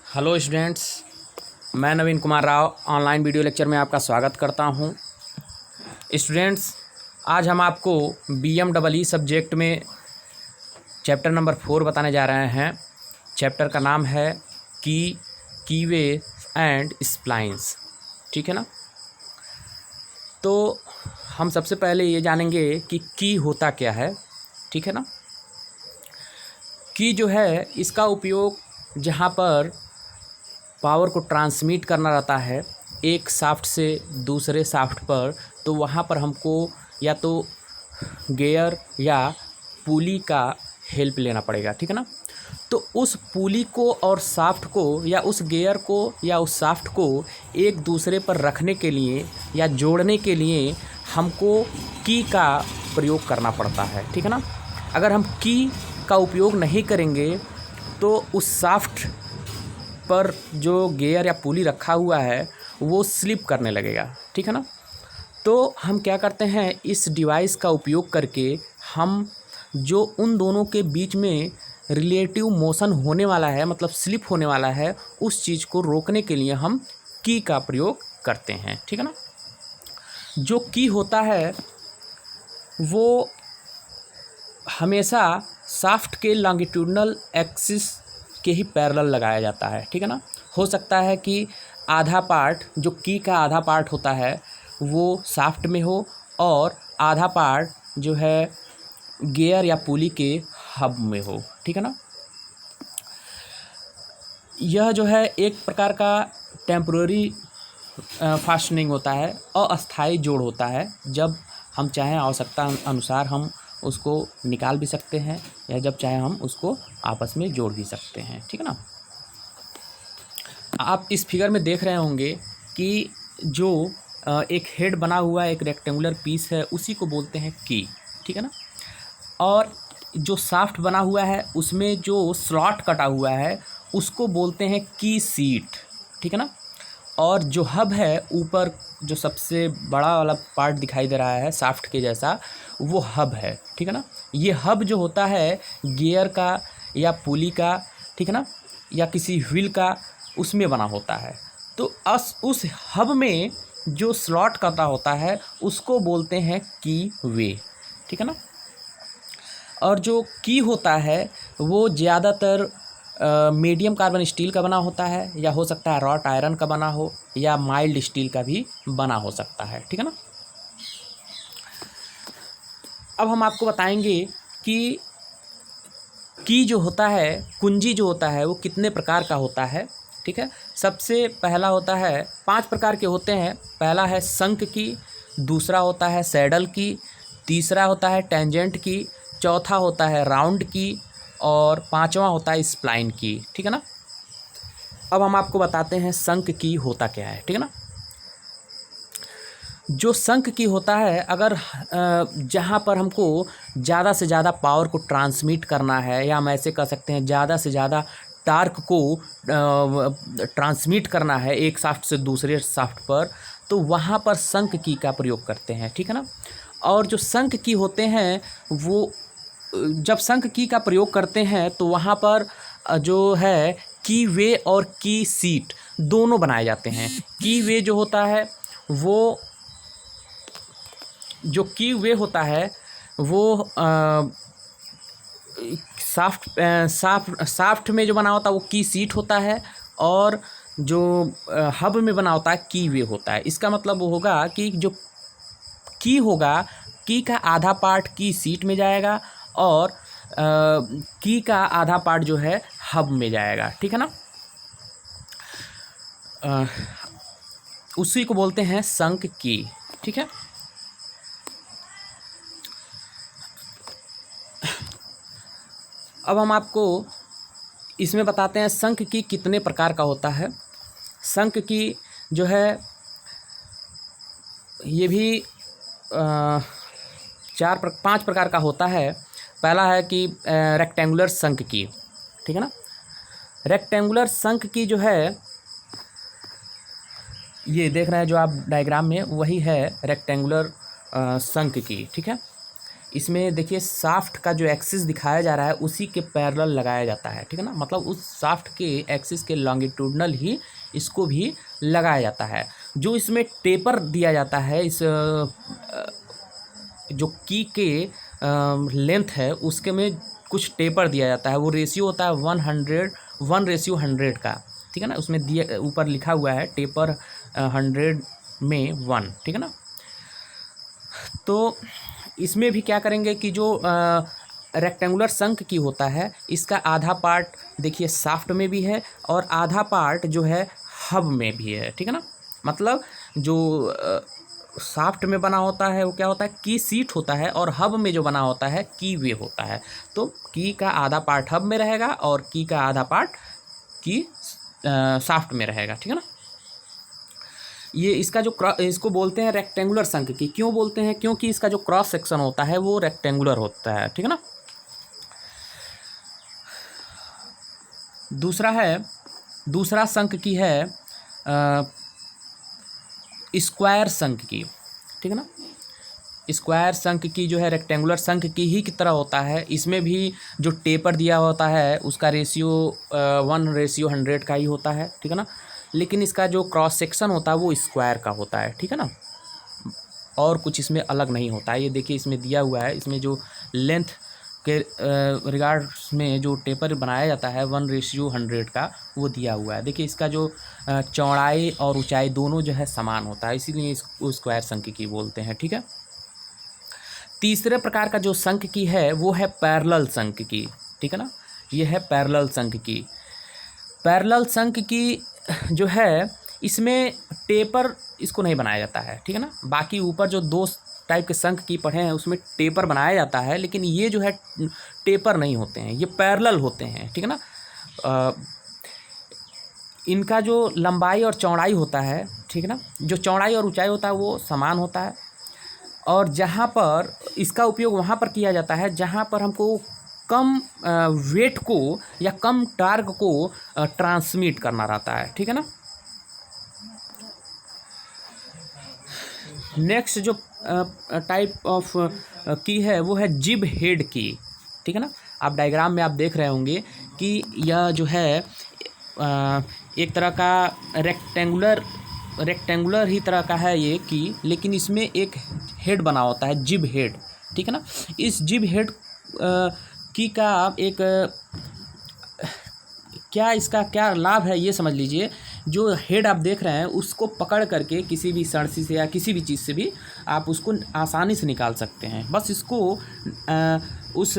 Hello students, मैं Naveen Kumar Rao online video lecture में आपका स्वागत करता हूं। स्टूडेंट्स, आज हम आपको BMEE सब्जेक्ट में चैप्टर नंबर 4 बताने जा रहे हैं। चैप्टर का नाम है कीवे एंड स्प्लाइंस। ठीक है ना। तो हम सबसे पहले ये जानेंगे कि की होता क्या है। ठीक है ना। की जो है, इसका उपयोग जहाँ पर पावर को ट्रांसमिट करना रहता है एक शाफ्ट से दूसरे शाफ्ट पर, तो वहाँ पर हमको या तो गियर या पुली का हेल्प लेना पड़ेगा। ठीक है ना। तो उस पुली को और शाफ्ट को या उस गियर को या उस शाफ्ट को एक दूसरे पर रखने के लिए या जोड़ने के लिए हमको की का प्रयोग करना पड़ता है। ठीक है ना। अगर हम की का उपयोग नहीं करेंगे तो उस शाफ्ट पर जो गियर या पुली रखा हुआ है वो स्लिप करने लगेगा। ठीक है ना। तो हम क्या करते हैं, इस डिवाइस का उपयोग करके हम जो उन दोनों के बीच में रिलेटिव मोशन होने वाला है, मतलब स्लिप होने वाला है, उस चीज़ को रोकने के लिए हम की का प्रयोग करते हैं। ठीक है ना। जो की होता है वो हमेशा शाफ्ट के लॉन्गिट्यूडनल एक्सिस के ही पैरेलल लगाया जाता है। ठीक है ना। हो सकता है कि आधा पार्ट, जो की का आधा पार्ट होता है वो शाफ्ट में हो और आधा पार्ट जो है गियर या पुली के हब में हो। ठीक है ना। यह जो है एक प्रकार का टेम्पररी फास्टनिंग होता है, अस्थायी जोड़ होता है। जब हम चाहें आवश्यकता अनुसार हम उसको निकाल भी सकते हैं या जब चाहे हम उसको आपस में जोड़ भी सकते हैं। ठीक है ना। आप इस फिगर में देख रहे होंगे कि जो एक हेड बना हुआ एक रेक्टेंगुलर पीस है उसी को बोलते हैं की। ठीक है ना। और जो शाफ्ट बना हुआ है उसमें जो स्लॉट कटा हुआ है उसको बोलते हैं की सीट। ठीक है ना। और जो हब है ऊपर, जो सबसे बड़ा वाला पार्ट दिखाई दे रहा है शाफ्ट के जैसा, वो हब है। ठीक है ना। ये हब जो होता है गियर का या पुली का, ठीक है ना, या किसी व्हील का, उसमें बना होता है। तो उस हब में जो स्लॉट कटा होता है उसको बोलते हैं की वे। ठीक है ना। और जो की होता है वो ज़्यादातर मीडियम कार्बन स्टील का बना होता है, या हो सकता है रॉट आयरन का बना हो, या माइल्ड स्टील का भी बना हो सकता है। ठीक है ना। अब हम आपको बताएंगे कि की जो होता है, कुंजी जो होता है, वो कितने प्रकार का होता है। ठीक है। सबसे पहला होता है, 5 प्रकार के होते हैं। पहला है शंख की, दूसरा होता है सैडल की, तीसरा होता है टेंजेंट की, चौथा होता है राउंड की, और पांचवा होता है स्प्लाइन की। ठीक है ना। अब हम आपको बताते हैं शंख की होता क्या है। ठीक है ना। जो शंख की होता है, अगर जहाँ पर हमको ज़्यादा से ज़्यादा पावर को ट्रांसमिट करना है, या हम ऐसे कह सकते हैं ज़्यादा से ज़्यादा टार्क को ट्रांसमिट करना है एक शाफ्ट से दूसरे शाफ्ट पर, तो वहाँ पर शंख की का प्रयोग करते हैं। ठीक है ना। और जो शंख की होते हैं वो जब शंख की का प्रयोग करते हैं तो वहाँ पर जो है की वे और की सीट दोनों बनाए जाते हैं। की वे जो होता है वो, जो की वे होता है वो शाफ्ट में जो बना होता है वो की सीट होता है, और जो हब में बना होता है की वे होता है। इसका मतलब वो होगा कि जो की होगा, की का आधा पार्ट की सीट में जाएगा और की का आधा पार्ट जो है हब में जाएगा। ठीक है ना। उसी को बोलते हैं शंख की। ठीक है। अब हम आपको इसमें बताते हैं शंख की कितने प्रकार का होता है। शंख की जो है ये भी 5 प्रकार का होता है। पहला है कि रेक्टेंगुलर शंख की। ठीक है ना। रेक्टेंगुलर शंख की जो है, ये देख रहे हैं जो आप डायग्राम में, वही है रेक्टेंगुलर शंख की। ठीक है। इसमें देखिए शाफ्ट का जो एक्सिस दिखाया जा रहा है उसी के पैरेलल लगाया जाता है, ठीक है ना, मतलब उस शाफ्ट के एक्सिस के लॉन्गिट्यूडनल ही इसको भी लगाया जाता है। जो इसमें टेपर दिया जाता है इस जो की के लेंथ है उसके में कुछ टेपर दिया जाता है, वो रेशियो होता है 1:1 का, ठीक है ना, उसमें दिया ऊपर लिखा हुआ है टेपर 100 में 1, ठीक है ना। तो इसमें भी क्या करेंगे कि जो रेक्टेंगुलर शंख की होता है इसका आधा पार्ट देखिए शाफ्ट में भी है और आधा पार्ट जो है हब में भी है, ठीक है ना, मतलब जो शाफ्ट में बना होता है वो क्या होता है की सीट होता है और हब में जो बना होता है की वे होता है। तो की का आधा पार्ट हब में रहेगा और की का आधा पार्ट की शाफ्ट में रहेगा, ठीक है ना। ये इसका जो इसको बोलते हैं रेक्टेंगुलर शंख की। क्यों बोलते हैं? क्योंकि इसका जो क्रॉस सेक्शन होता है वो रेक्टेंगुलर होता है, ठीक है ना। दूसरा शंख की है स्क्वायर शंख की, ठीक है ना। स्क्वायर शंख की जो है रेक्टेंगुलर शंख की ही की तरह होता है। इसमें भी जो टेपर दिया होता है उसका रेशियो 1:100 का ही होता है, ठीक है ना, लेकिन इसका जो क्रॉस सेक्शन होता है वो स्क्वायर का होता है, ठीक है ना, और कुछ इसमें अलग नहीं होता है। ये देखिए इसमें दिया हुआ है, इसमें जो लेंथ के रिगार्ड्स में जो टेपर बनाया जाता है 1:100 का वो दिया हुआ है। देखिए इसका जो चौड़ाई और ऊंचाई दोनों जो है समान होता है, इसीलिए इसको स्क्वायर शंख की बोलते हैं, ठीक है। तीसरे प्रकार का जो शंख की है वो है पैरेलल शंख की, ठीक है ना। ये है पैरेलल शंख की। पैरेलल शंख की जो है इसमें टेपर इसको नहीं बनाया जाता है, ठीक है ना। बाकी ऊपर जो दो टाइप के शंख की पढ़े हैं उसमें टेपर बनाया जाता है, लेकिन ये जो है टेपर नहीं होते हैं, ये पैरेलल होते हैं, ठीक है ना। इनका जो लंबाई और चौड़ाई होता है, ठीक है ना, जो चौड़ाई और ऊंचाई होता है वो समान होता है। और जहाँ पर इसका उपयोग वहाँ पर किया जाता है जहाँ पर हमको कम वेट को या कम टार्क को ट्रांसमिट करना रहता है, ठीक है ना। नेक्स्ट जो टाइप ऑफ की है वो है जिब हेड की, ठीक है ना। आप डायग्राम में आप देख रहे होंगे कि यह जो है एक तरह का रेक्टेंगुलर ही तरह का है ये की, लेकिन इसमें एक हेड बना होता है जिब हेड, ठीक है ना। इस जिब हेड की का एक इसका क्या लाभ है ये समझ लीजिए। जो हेड आप देख रहे हैं उसको पकड़ करके किसी भी सड़सी से या किसी भी चीज़ से भी आप उसको आसानी से निकाल सकते हैं। बस इसको उस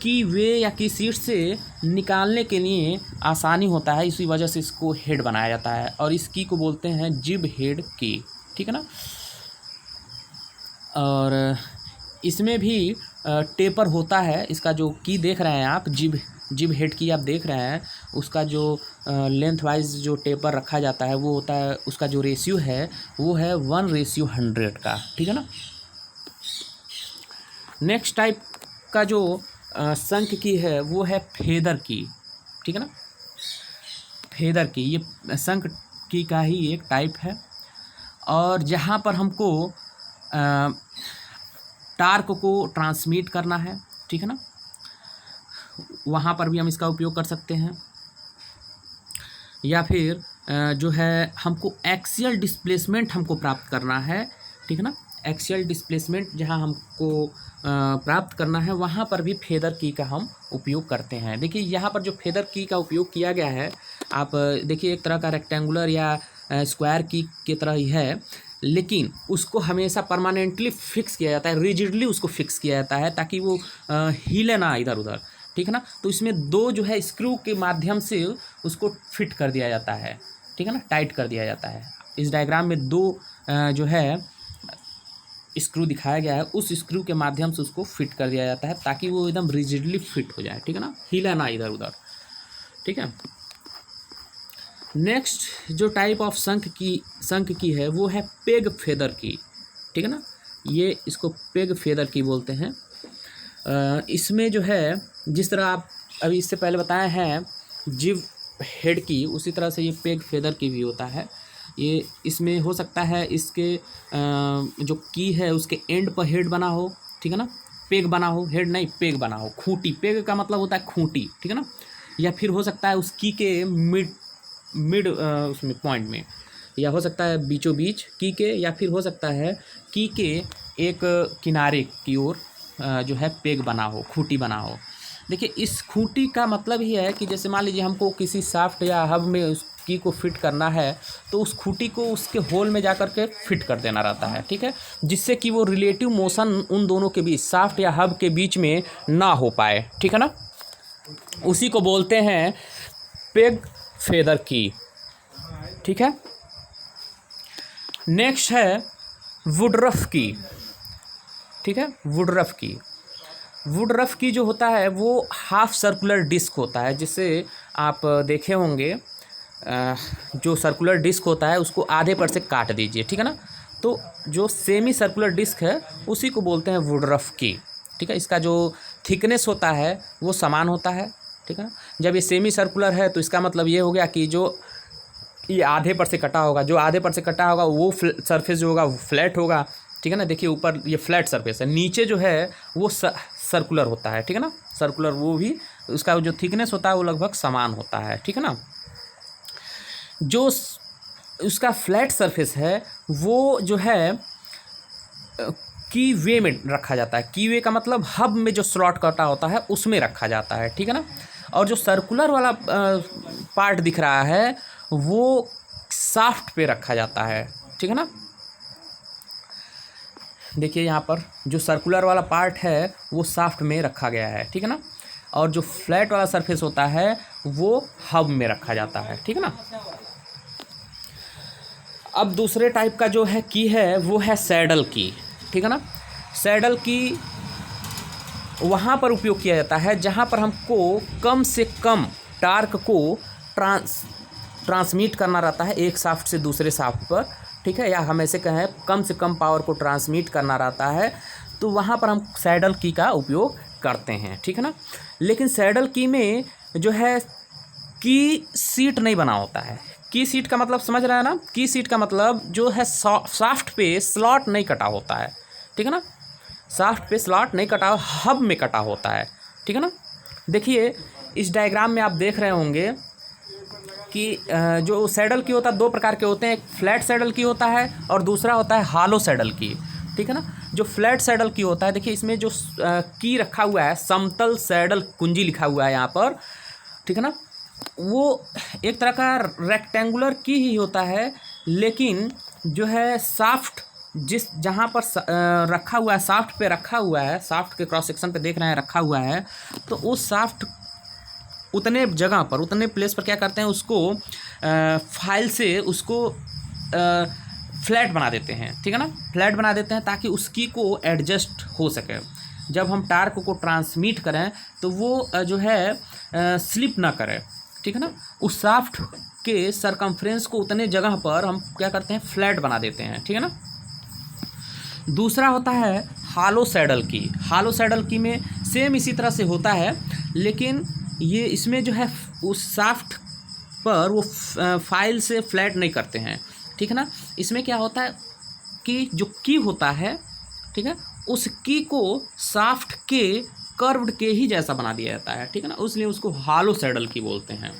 की वे या की सीट से निकालने के लिए आसानी होता है, इसी वजह से इसको हेड बनाया जाता है और इस की को बोलते हैं जिब हेड की, ठीक है ना। और इसमें भी टेपर होता है। इसका जो की देख रहे हैं आप, जिब हेड की आप देख रहे हैं, उसका जो लेंथ वाइज जो टेपर रखा जाता है वो होता है, उसका जो रेशियो है वो है 1:100 का, ठीक है ना। नेक्स्ट टाइप का जो शंख की है वो है फेदर की, ठीक है ना। फेदर की ये शंख की का ही एक टाइप है और जहाँ पर हमको टार्क को ट्रांसमिट करना है, ठीक है ना, वहाँ पर भी हम इसका उपयोग कर सकते हैं। या फिर जो है हमको एक्सियल डिस्प्लेसमेंट हमको प्राप्त करना है, ठीक है ना। एक्सियल डिस्प्लेसमेंट जहाँ हमको प्राप्त करना है वहाँ पर भी फेदर की का हम उपयोग करते हैं। देखिए यहाँ पर जो फेदर की का उपयोग किया गया है, आप देखिए एक तरह का रेक्टेंगुलर या स्क्वायर की तरह ही है, लेकिन उसको हमेशा परमानेंटली फिक्स किया जाता है, रिजिडली उसको फिक्स किया जाता है ताकि वो हिले ना इधर उधर, ठीक है ना। तो इसमें दो जो है स्क्रू के माध्यम से उसको फिट कर दिया जाता है, ठीक है ना, टाइट कर दिया जाता है। इस डायग्राम में दो जो है स्क्रू दिखाया गया है, उस स्क्रू के माध्यम से उसको फिट कर दिया जाता है ताकि वो एकदम रिजिडली फिट हो जाए, ठीक है ना, हिले ना इधर उधर, ठीक है। नेक्स्ट जो टाइप ऑफ शंख की है वो है पेग फेदर की, ठीक है ना। ये इसको पेग फेदर की बोलते हैं। इसमें जो है जिस तरह आप अभी इससे पहले बताए हैं जिब हेड की, उसी तरह से ये पेग फेदर की भी होता है। ये इसमें हो सकता है इसके जो की है उसके एंड पर हेड बना हो, ठीक है ना। पेग बना हो, हेड नहीं पेग बना हो, खूंटी, पेग का मतलब होता है खूंटी, ठीक है ना। या फिर हो सकता है उस की के मिड उसमें पॉइंट में, या हो सकता है बीचों बीच की के, या फिर हो सकता है की के एक किनारे की ओर जो है पेग बना हो, खूंटी बना हो। देखिए इस खूंटी का मतलब ही है कि जैसे मान लीजिए हमको किसी शाफ्ट या हब में उस की को फिट करना है, तो उस खूंटी को उसके होल में जा कर के फिट कर देना रहता है, ठीक है, जिससे कि वो रिलेटिव मोशन उन दोनों के बीच, शाफ्ट या हब के बीच में ना हो पाए, ठीक है ना। उसी को बोलते हैं पेग फेदर की, ठीक है। नेक्स्ट है वुडरफ की, ठीक है। वुडरफ की, वुडरफ की जो होता है वो हाफ सर्कुलर डिस्क होता है, जिसे आप देखे होंगे जो सर्कुलर डिस्क होता है उसको आधे पर से काट दीजिए, ठीक है ना। तो जो सेमी सर्कुलर डिस्क है उसी को बोलते हैं वुडरफ की, ठीक है। इसका जो थिकनेस होता है वो समान होता है, ठीक है ना। जब ये सेमी सर्कुलर है तो इसका मतलब ये हो गया कि जो ये आधे पर से कटा होगा, जो आधे पर से कटा होगा वो सरफेस जो होगा वो फ्लैट होगा, ठीक है ना। देखिए ऊपर ये फ्लैट सरफेस है, नीचे जो है वो सर्कुलर होता है, ठीक है ना। सर्कुलर, वो भी उसका जो थिकनेस होता है वो लगभग समान होता है, ठीक है ना। जो उसका फ्लैट सरफेस है वो जो है की वे में रखा जाता है। की वे का मतलब हब में जो स्लॉट कटा होता है उसमें रखा जाता है, ठीक है ना। और जो सर्कुलर वाला पार्ट दिख रहा है वो शाफ्ट पे रखा जाता है, ठीक है ना। देखिए यहाँ पर जो सर्कुलर वाला पार्ट है वो शाफ्ट में रखा गया है, ठीक है ना। और जो फ्लैट वाला सरफेस होता है वो हब में रखा जाता है, ठीक है ना। अब दूसरे टाइप का जो है की है वो है सैडल की, ठीक है ना। सैडल की वहाँ पर उपयोग किया जाता है जहाँ पर हमको कम से कम टार्क को ट्रांसमिट करना रहता है एक शाफ्ट से दूसरे शाफ्ट पर, ठीक है, या हम ऐसे कहें कम से कम पावर को ट्रांसमिट करना रहता है, तो वहाँ पर हम सैडल की का उपयोग करते हैं, ठीक है ना। लेकिन सैडल की में जो है की सीट नहीं बना होता है। की सीट का मतलब समझ रहा है ना। की सीट का मतलब जो है शाफ्ट पे स्लॉट नहीं कटा होता है, ठीक है ना। शाफ्ट पे स्लॉट नहीं कटा, हब में कटा होता है, ठीक है ना। देखिए इस डायग्राम में आप देख रहे होंगे कि जो सैडल की होता है दो प्रकार के होते हैं, एक फ्लैट सैडल की होता है और दूसरा होता है हॉलो सैडल की, ठीक है ना। जो फ्लैट सैडल की होता है, देखिए इसमें जो की रखा हुआ है, समतल सैडल कुंजी लिखा हुआ है यहाँ पर, ठीक है ना। वो एक तरह का रेक्टेंगुलर की ही होता है, लेकिन जो है शाफ्ट जहाँ पर रखा हुआ है, शाफ्ट पे रखा हुआ है, शाफ्ट के क्रॉस सेक्शन पे देख रहे हैं रखा हुआ है, तो उस शाफ्ट उतने जगह पर, उतने प्लेस पर क्या करते हैं, उसको फाइल से उसको फ्लैट बना देते हैं, ठीक है ना। फ्लैट बना देते हैं ताकि उसकी को एडजस्ट हो सके। जब हम टार्क को ट्रांसमिट करें तो वो जो है स्लिप ना करे, ठीक है ना। उस शाफ्ट के सरकमफ्रेंस को उतने जगह पर हम क्या करते हैं, फ्लैट बना देते हैं, ठीक है ना। दूसरा होता है हॉलो सैडल की। हॉलो सैडल की में सेम इसी तरह से होता है, लेकिन ये इसमें जो है उस शाफ्ट पर वो फाइल से फ्लैट नहीं करते हैं, ठीक है ना। इसमें क्या होता है कि जो की होता है, ठीक है, उस की को शाफ्ट के कर्व्ड के ही जैसा बना दिया जाता है, ठीक है ना, इसलिए उसको हॉलो सैडल की बोलते हैं।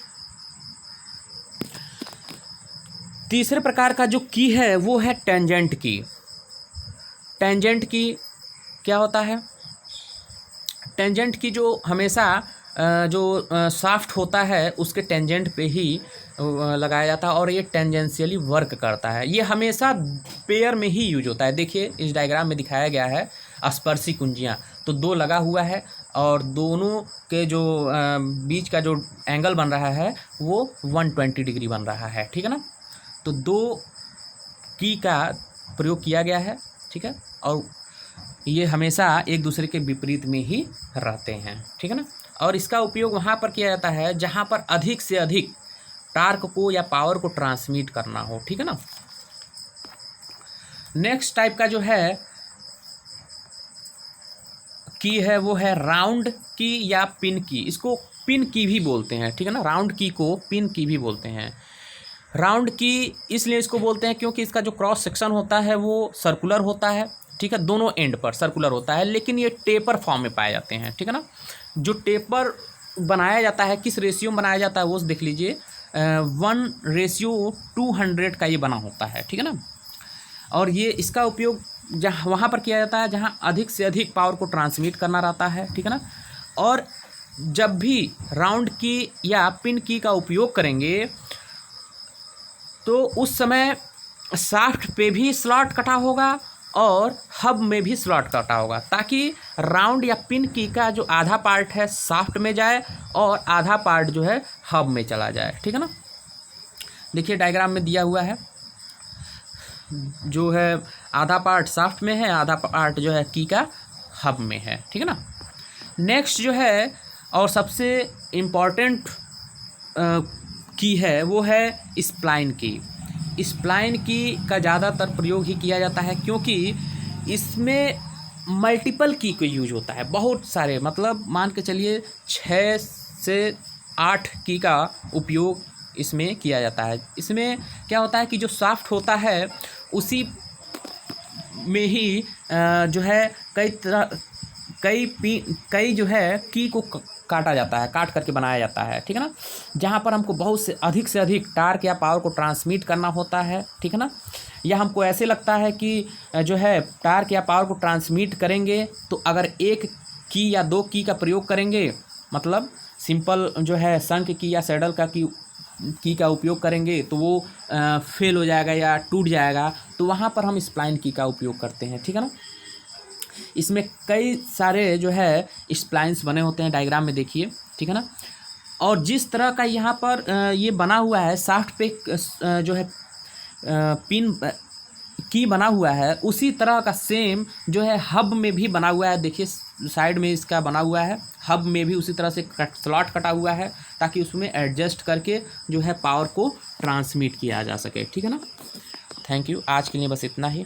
तीसरे प्रकार का जो की है वो है टेंजेंट की। टेंजेंट की क्या होता है, टेंजेंट की जो हमेशा जो शाफ्ट होता है उसके टेंजेंट पे ही लगाया जाता है और ये टेंजेंशियली वर्क करता है। ये हमेशा पेयर में ही यूज होता है। देखिए इस डायग्राम में दिखाया गया है स्पर्शी कुंजियाँ, तो दो लगा हुआ है और दोनों के जो बीच का जो एंगल बन रहा है वो 120 डिग्री बन रहा है, ठीक है ना। तो दो की का प्रयोग किया गया है, ठीक है, और ये हमेशा एक दूसरे के विपरीत में ही रहते हैं, ठीक है ना। और इसका उपयोग वहाँ पर किया जाता है जहाँ पर अधिक से अधिक टार्क को या पावर को ट्रांसमिट करना हो, ठीक है ना। नेक्स्ट टाइप का जो है की है वो है राउंड की या पिन की। इसको पिन की भी बोलते हैं, ठीक है ना। राउंड की को पिन की भी बोलते हैं। राउंड की इसलिए इसको बोलते हैं क्योंकि इसका जो क्रॉस सेक्शन होता है वो सर्कुलर होता है ठीक है, दोनों एंड पर सर्कुलर होता है, लेकिन ये टेपर फॉर्म में पाए जाते हैं, ठीक है ना। जो टेपर बनाया जाता है किस रेशियो में बनाया जाता है वो देख लीजिए, 1:200 का ये बना होता है, ठीक है ना। और ये इसका उपयोग जहाँ वहाँ पर किया जाता है जहाँ अधिक से अधिक पावर को ट्रांसमिट करना रहता है, ठीक है ना। और जब भी राउंड की या पिन की का उपयोग करेंगे तो उस समय शाफ्ट पे भी स्लॉट कटा होगा और हब में भी स्लॉट कटा होगा, ताकि राउंड या पिन की का जो आधा पार्ट है शाफ्ट में जाए और आधा पार्ट जो है हब में चला जाए, ठीक है ना। देखिए डायग्राम में दिया हुआ है, जो है आधा पार्ट शाफ्ट में है, आधा पार्ट जो है की का हब में है, ठीक है ना। नेक्स्ट जो है और सबसे इम्पॉर्टेंट की है वो है स्प्लाइन की। स्प्लाइन की का ज़्यादातर प्रयोग ही किया जाता है क्योंकि इसमें मल्टीपल की का यूज होता है, बहुत सारे, मतलब मान के चलिए 6 से 8 की का उपयोग इसमें किया जाता है। इसमें क्या होता है कि जो शाफ्ट होता है उसी में ही जो है कई जो है की को काटा जाता है, काट करके बनाया जाता है, ठीक है ना। जहाँ पर हमको बहुत से अधिक टार्क या पावर को ट्रांसमिट करना होता है, ठीक है ना। या हमको ऐसे लगता है कि जो है टार्क या पावर को ट्रांसमिट करेंगे तो अगर एक की या 2 की का प्रयोग करेंगे, मतलब सिंपल जो है शंख की या सैडल का की का उपयोग करेंगे तो वो फेल हो जाएगा या टूट जाएगा, तो वहाँ पर हम स्प्लाइन की का उपयोग करते हैं, ठीक है ना। इसमें कई सारे जो है स्प्लाइंस बने होते हैं, डायग्राम में देखिए, ठीक है ना। और जिस तरह का यहाँ पर ये बना हुआ है शाफ्ट पे जो है पिन की बना हुआ है, उसी तरह का सेम जो है हब में भी बना हुआ है। देखिए साइड में इसका बना हुआ है, हब में भी उसी तरह से स्लॉट कटा हुआ है ताकि उसमें एडजस्ट करके जो है पावर को ट्रांसमिट किया जा सके, ठीक है ना। थैंक यू, आज के लिए बस इतना ही।